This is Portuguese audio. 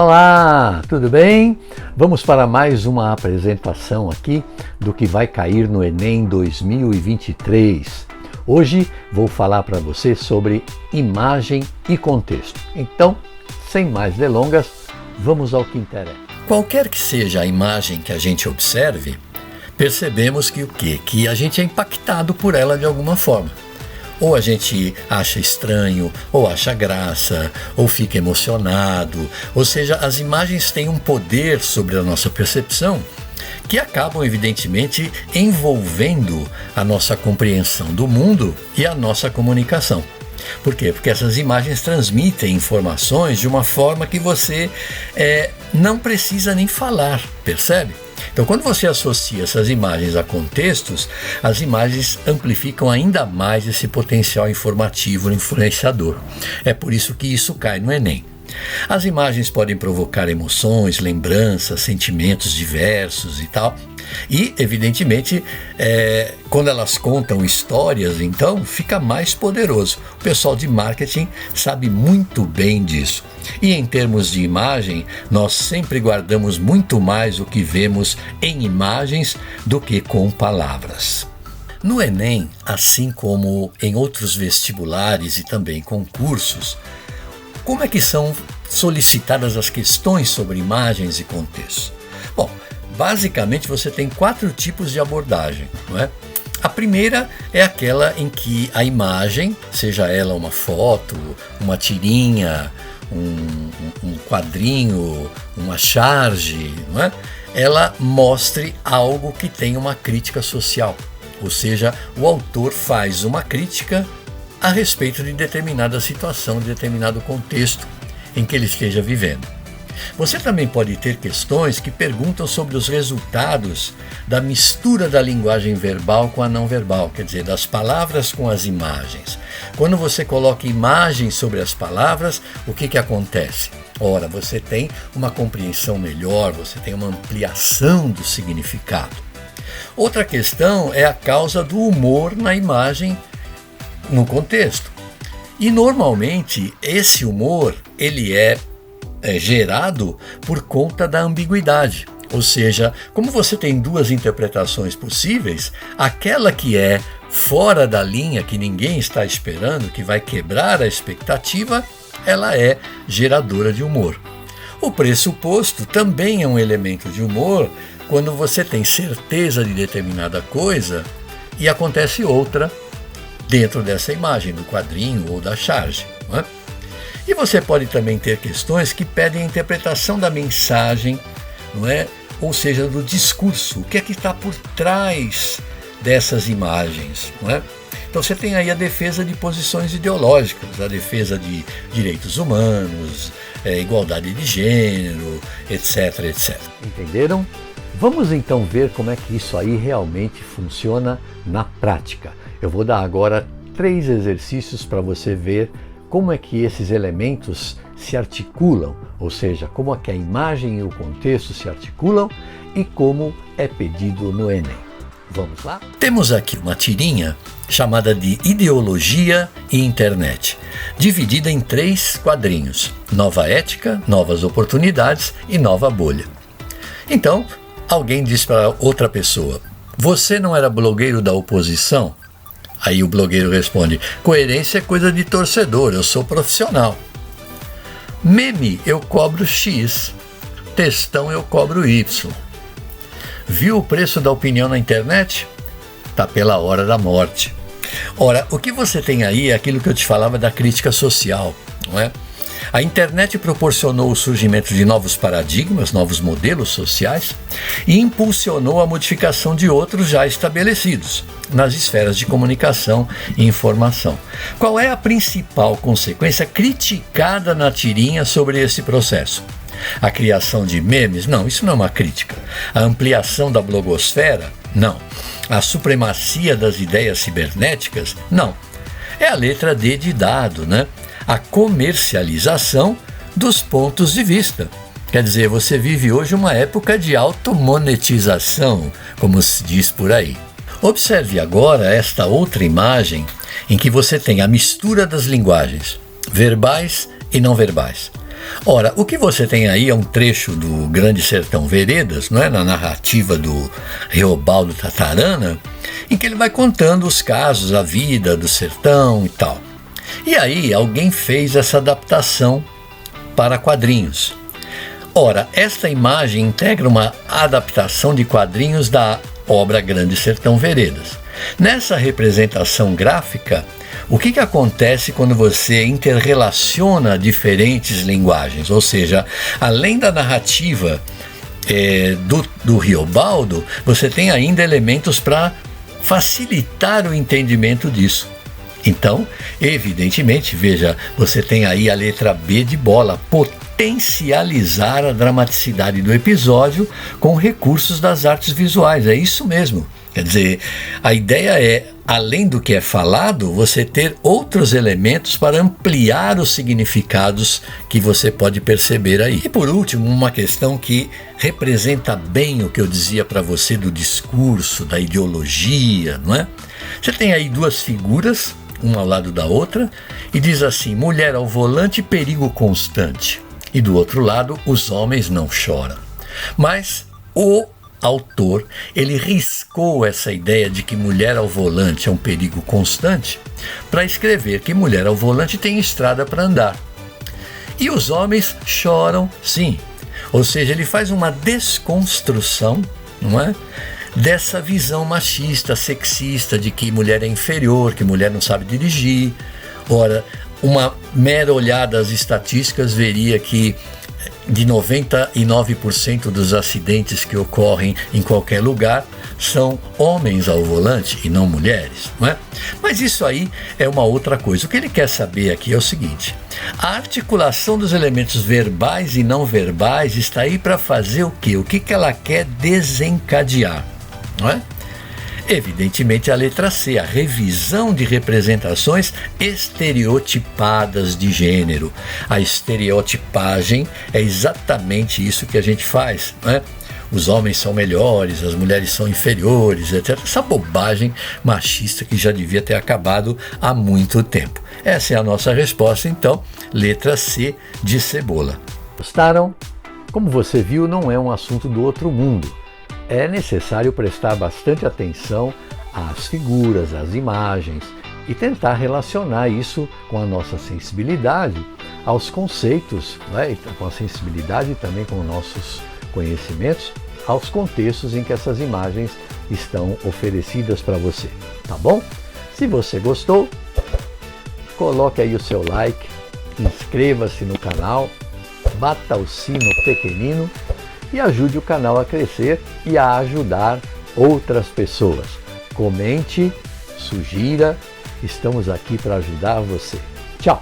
Olá, tudo bem? Vamos para mais uma apresentação aqui do que vai cair no Enem 2023. Hoje vou falar para você sobre imagem e contexto. Então, sem mais delongas, vamos ao que interessa. Qualquer que seja a imagem que a gente observe, percebemos que o quê? Que a gente é impactado por ela de alguma forma. Ou a gente acha estranho, ou acha graça, ou fica emocionado. Ou seja, as imagens têm um poder sobre a nossa percepção que acabam, evidentemente, envolvendo a nossa compreensão do mundo e a nossa comunicação. Por quê? Porque essas imagens transmitem informações de uma forma que você não precisa nem falar, percebe? Então, quando você associa essas imagens a contextos, as imagens amplificam ainda mais esse potencial informativo influenciador. É por isso que isso cai no Enem. As imagens podem provocar emoções, lembranças, sentimentos diversos e tal. E, evidentemente, quando elas contam histórias, então, fica mais poderoso. O pessoal de marketing sabe muito bem disso. E em termos de imagem, nós sempre guardamos muito mais o que vemos em imagens do que com palavras. No Enem, assim como em outros vestibulares e também concursos, como é que são solicitadas as questões sobre imagens e contexto? Bom, basicamente você tem 4 tipos de abordagem, não é? A primeira é aquela em que a imagem, seja ela uma foto, uma tirinha, um quadrinho, uma charge, não é? Ela mostre algo que tem uma crítica social. Ou seja, o autor faz uma crítica a respeito de determinada situação, de determinado contexto em que ele esteja vivendo. Você também pode ter questões que perguntam sobre os resultados da mistura da linguagem verbal com a não verbal, quer dizer, das palavras com as imagens. Quando você coloca imagens sobre as palavras, o que acontece? Ora, você tem uma compreensão melhor, você tem uma ampliação do significado. Outra questão é a causa do humor na imagem no contexto. E normalmente esse humor ele é gerado por conta da ambiguidade. Ou seja, como você tem 2 interpretações possíveis, aquela que é fora da linha, que ninguém está esperando, que vai quebrar a expectativa, ela é geradora de humor. O pressuposto também é um elemento de humor quando você tem certeza de determinada coisa e acontece outra dentro dessa imagem, do quadrinho ou da charge, não é? E você pode também ter questões que pedem a interpretação da mensagem, não é? Ou seja, do discurso. O que é que está por trás dessas imagens, não é? Então você tem aí a defesa de posições ideológicas, a defesa de direitos humanos, igualdade de gênero, etc, etc. Entenderam? Vamos então ver como é que isso aí realmente funciona na prática. Eu vou dar agora 3 exercícios para você ver como é que esses elementos se articulam, ou seja, como é que a imagem e o contexto se articulam e como é pedido no Enem. Vamos lá? Temos aqui uma tirinha chamada de Ideologia e Internet, dividida em 3 quadrinhos: Nova Ética, Novas Oportunidades e Nova Bolha. Então, alguém diz para outra pessoa: você não era blogueiro da oposição? Aí o blogueiro responde: coerência é coisa de torcedor, eu sou profissional. Meme eu cobro X, textão eu cobro Y. Viu o preço da opinião na internet? Tá pela hora da morte. Ora, o que você tem aí é aquilo que eu te falava da crítica social, não é? A internet proporcionou o surgimento de novos paradigmas, novos modelos sociais e impulsionou a modificação de outros já estabelecidos nas esferas de comunicação e informação. Qual é a principal consequência criticada na tirinha sobre esse processo? A criação de memes? Não, isso não é uma crítica. A ampliação da blogosfera? Não. A supremacia das ideias cibernéticas? Não. É a letra D de dado, né? A comercialização dos pontos de vista. Quer dizer, você vive hoje uma época de automonetização, como se diz por aí. Observe agora esta outra imagem em que você tem a mistura das linguagens verbais e não verbais. Ora, o que você tem aí é um trecho do Grande Sertão Veredas, não é? Na narrativa do Reobaldo Tatarana, em que ele vai contando os casos, a vida do sertão e tal. E aí alguém fez essa adaptação para quadrinhos. Ora, esta imagem integra uma adaptação de quadrinhos da obra Grande Sertão Veredas. Nessa representação gráfica, o que acontece quando você interrelaciona diferentes linguagens? Ou seja, além da narrativa do Riobaldo, você tem ainda elementos para facilitar o entendimento disso. Então, evidentemente, veja, você tem aí a letra B de bola, potencializar a dramaticidade do episódio com recursos das artes visuais. É isso mesmo. Quer dizer, a ideia é, além do que é falado, você ter outros elementos para ampliar os significados que você pode perceber aí. E por último, uma questão que representa bem o que eu dizia para você do discurso, da ideologia, não é? Você tem aí duas figuras, uma ao lado da outra, e diz assim: mulher ao volante, perigo constante. E do outro lado, os homens não choram. Mas o autor, ele riscou essa ideia de que mulher ao volante é um perigo constante para escrever que mulher ao volante tem estrada para andar. E os homens choram, sim. Ou seja, ele faz uma desconstrução, não é? Dessa visão machista, sexista, de que mulher é inferior, que mulher não sabe dirigir. Ora, uma mera olhada às estatísticas veria que de 99% dos acidentes que ocorrem em qualquer lugar são homens ao volante e não mulheres, não é? Mas isso aí é uma outra coisa. O que ele quer saber aqui é o seguinte: a articulação dos elementos verbais e não verbais está aí para fazer o quê? O que ela quer desencadear, não é? Evidentemente, a letra C, a revisão de representações estereotipadas de gênero. A estereotipagem é exatamente isso que a gente faz, né? Os homens são melhores, as mulheres são inferiores, etc. Essa bobagem machista que já devia ter acabado há muito tempo. Essa é a nossa resposta, então, letra C de cebola. Gostaram? Como você viu, não é um assunto do outro mundo. É necessário prestar bastante atenção às figuras, às imagens e tentar relacionar isso com a nossa sensibilidade, aos conceitos, né? Com a sensibilidade e também com nossos conhecimentos, aos contextos em que essas imagens estão oferecidas para você, tá bom? Se você gostou, coloque aí o seu like, inscreva-se no canal, bata o sino pequenino e ajude o canal a crescer e a ajudar outras pessoas. Comente, sugira, estamos aqui para ajudar você. Tchau!